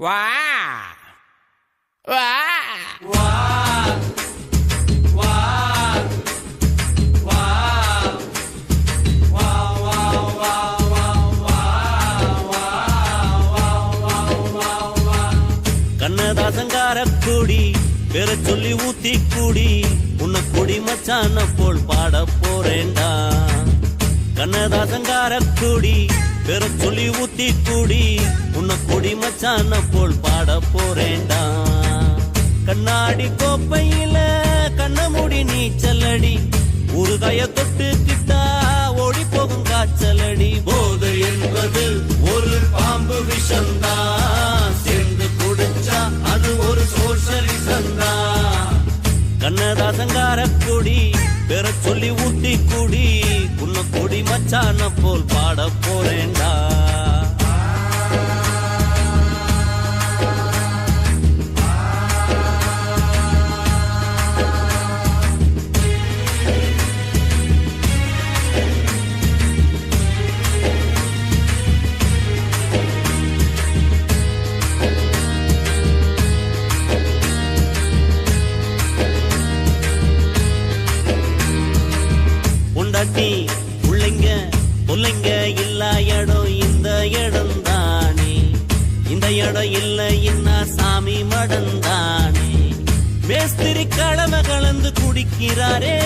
வா வா வா வா வா கண்ணதாசங்கார கூடி பெற சொல்லி ஊத்தி கூடி உன்னை கொடி மச்சான போல் பாட போறேன்டா. கண்ணதாசங்கார கூடி பெற சொல்லி ஊத்தி கூடி உன்னை கொடி மச்சான போல் பாட போறேன்டா. கண்ணாடி கோப்பையில கண்ண மூடி நீச்சலடி ஊறுகாய தொட்டு கிட்டா ஓடி போகும் காய்ச்சலடி. போதை என்பது ஒரு பாம்பு விஷந்தா, சேர்ந்து குடிச்சா அது ஒரு சோஷலிசந்தா. கண்ணதாசங்கார கொடி பெற சொல்லி ஊத்தி கூடி உன்னை கொடி மச்சான போல் பாட போறேன்டா. உள்ளங்க உள்ளங்க இல்ல இடம் இந்த இடம் தானே, இந்த இடம் இல்ல இன்னா சாமி மடம் தானே. மேஸ்திரி கலம கலந்து குடிக்கிறாரே,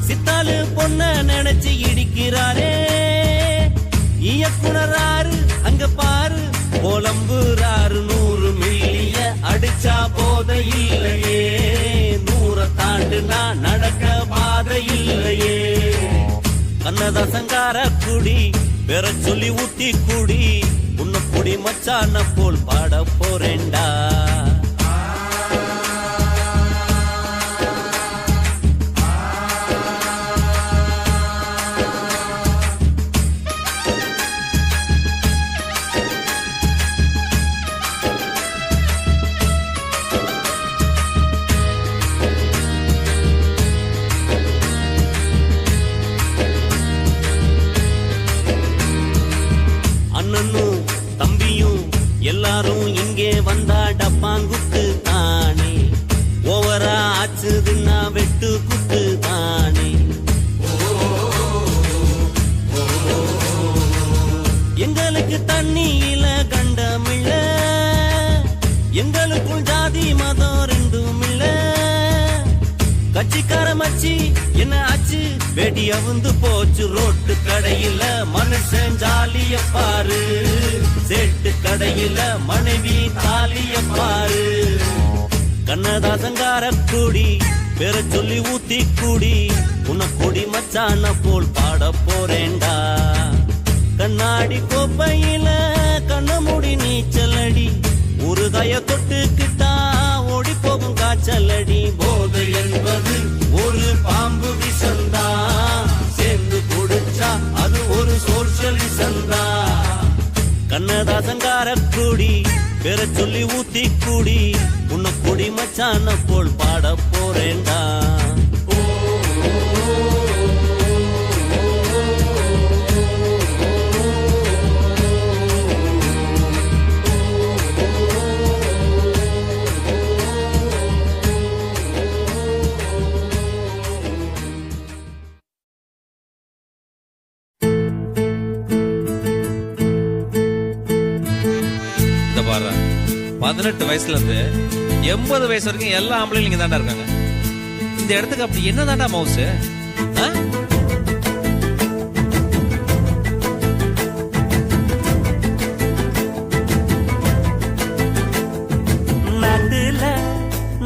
சித்தாலு பொண்ண நினைச்சு இடிக்கிறாரே. இயக்குனராரு அங்க பாரு புலம்புறாரு, 100 மில்லிய அடிச்சா போத இல்லையே, 100 தாண்டுனா நடக்க பாதை இல்லையே. கண்ணதாசங்கார குடி பெற சொல்லி ஊத்தி குடி உன்னை குடி மச்சான போல் பாட போறேன்டா. அண்ணனும் தம்பியும் எல்லாரும் இங்கே வந்தா டப்பாங்குத்து தானே, ஓவரா ஆச்சுதுன்னா வெட்டு குத்து தானே. எங்களுக்கு தண்ணியில கண்டமில்ல, எங்களுக்குள் ஜாதி மதம் ரெண்டும் இல்ல. கட்சிக்கார மச்சி என்ன ஆச்சு, வெடி அவுந்து போச்சு ரோட்டு கடையில. மனுஷன் ஜாலிய பாரு, சேட்டு கடையில மனைவி தாலிய பாரு. கண்ணதாசங்கார கூடி பெற சொல்லி ஊத்தி கூடி உன்னை கொடி மச்சான போல் பாட போறேன்டா. கண்ணாடி கோப்பையில கண்ண மூடி நீச்சலடி ஊறுகாய தொட்டு கிட்டா ஓடி போகும் காய்ச்சலடி. போதை என்பது ஒரு பாம்பு விஷந்தா, சேர்ந்து குடிச்சா அது ஒரு சோஷலிசந்தா. கண்ணதாசங்கார கூடி பெற சொல்லி ஊத்தி கூடி உன்னை கொடி மச்சான போல் பாட போறேன்டா. இந்த பாரு, 18 வயசுல இருந்து 80 வயசு வரைக்கும் எல்லா ஆம்பளையும் இங்க தாண்டா இருக்காங்க. இந்த இடத்துக்கு அப்படி என்ன தாண்டா மவுஸ்? நாட்டுல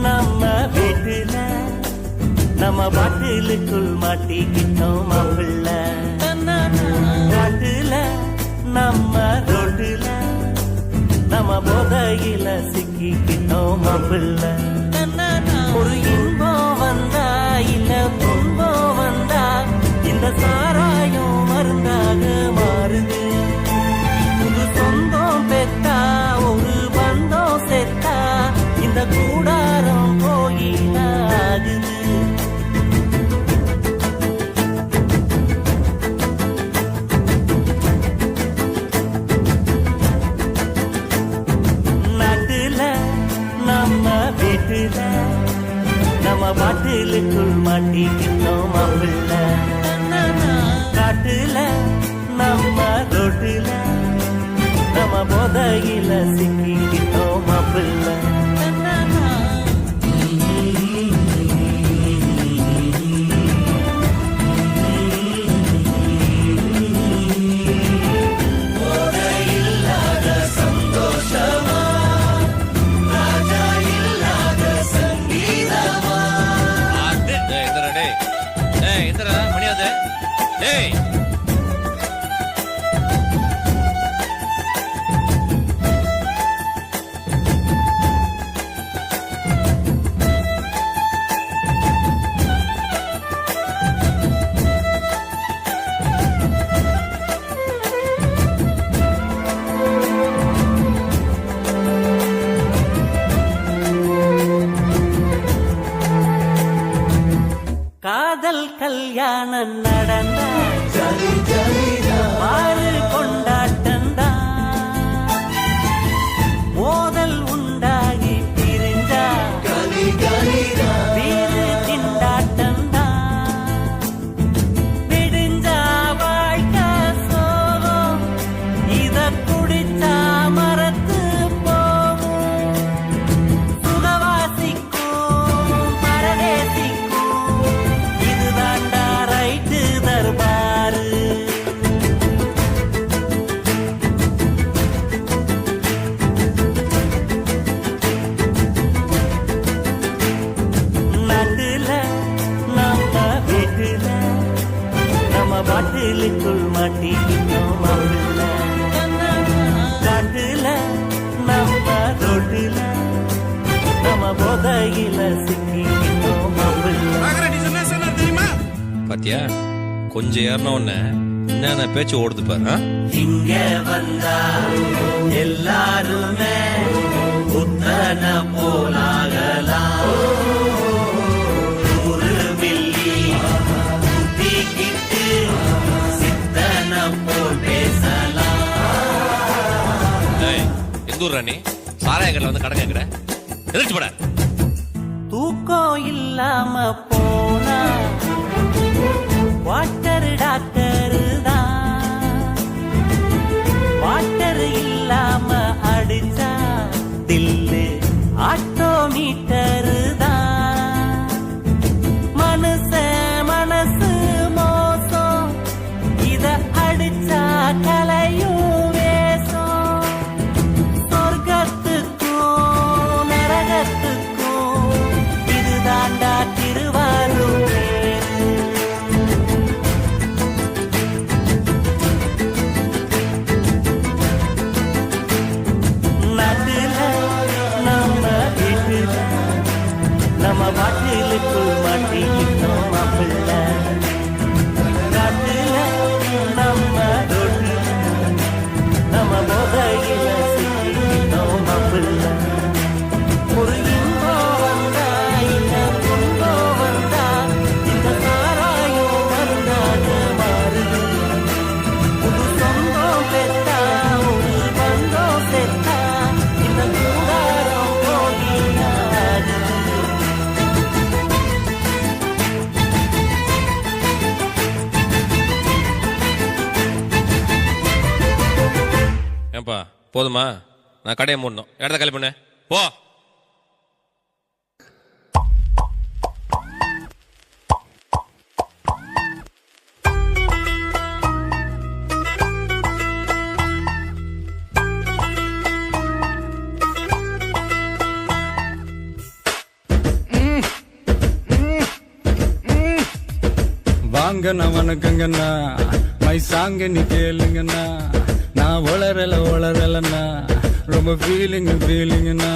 நம்ம வீட்டுல நம்ம பாட்டிலுக்குள் மாட்டிக்கிட்டோம் மாப்பிள்ள. நாட்டுல நம்ம ரோட்டுல நம்ம போதையில சிக்கிக்கிட்டோம் மாப்பிள்ள. ஒரு இன்பம் வந்தா இல்ல துன்பம் வந்தா இந்த சாராயம் மருந்தாக மாறுது. புது சொந்தம் பெத்தா ஒரு பந்தம் செத்தா இந்த கூடாரம் கோயிலாகுது. மாட்டிக்கிட்டோம் மாப்பிள்ள காட்டுல நம்ம ரோட்டுல நம்ம போதையில சிக்கிக்கிட்டோம் மாப்பிள்ள காதல் கல்யாணம் நடந்த பாரு கொண்டாட்டந்தா மோதல் உண்டாகி பிரிஞ்சா வீடு திண்டாட்டந்தா விடிஞ்சா வாழ்க்கை சோகம் இத குடிச்சா மரத்து போகும் சுகவாசிக்கும் பரதேசிக்கும் இதுதாண்டா ரைட்டு தர்பாரு நாட்டுல நம்ம வீட்டுல நம்ம பாட்டிலுக்குள் மாட்டிக்கிட்டோம் மாப்பிள்ள காட்டுல நம்ம ரோட்டுல நம்ம போதையில சிக்கிக்கிட்டோம் மாப்பிள்ள பாத்தியா கொஞ்சம் ஏறின உடனே என்னென்ன பேச்சு ஓடுது பாரு ஆ? இங்க வந்தா எல்லாருமே புத்தன போலாகலாம் 100 மில்லி ஊத்திக்கிட்டு சித்தன போல் பேசலாம் ஏய், எந்த ஊர் ராணி சாராய கடையில் வந்து கடை கேட்குற எதிர்த்து போட தூக்கம் இல்லாம போனா வாட்டர் டாக்டர் தான் வாட்டர் இல்லாம அடிச்சா தில்லு ஆட்டோமீட்டர் தான் மனசு மோசம் இத அடிச்சா கலையும் வேஷம் சொர்க்கத்துக்கும் நரகத்துக்கும் இதுதாண்டா திருவாரூர் நாட்டுல நம்ம வீட்டுல நம்ம பாட்டிலுக்குள் மாட்டிக்கிட்டோம் மாப்பிள்ள காட்டுல நம்ம ரோட்டுல நம்ம போதையில சிக்கிக்கிட்டோம் மாப்பிள்ள ஒரு இன்பம் வந்தா இல்ல துன்பம் வந்தா இந்த சாராயம் வந்தாக மாறுது புது சொந்தம் பெற்றா ஒரு பந்தம் செத்தா இந்த கூடாரம் போகினாது ஏன்பா போதுமா நான் கடையை மூடணும் இடத்த காலி பண்ணு போ வாங்கண்ணா வணக்கங்கண்ணா மை சாங்க நீ கேளுங்கண்ணா நான் வளரலண்ணா ரொம்ப ஃபீலிங்குண்ணா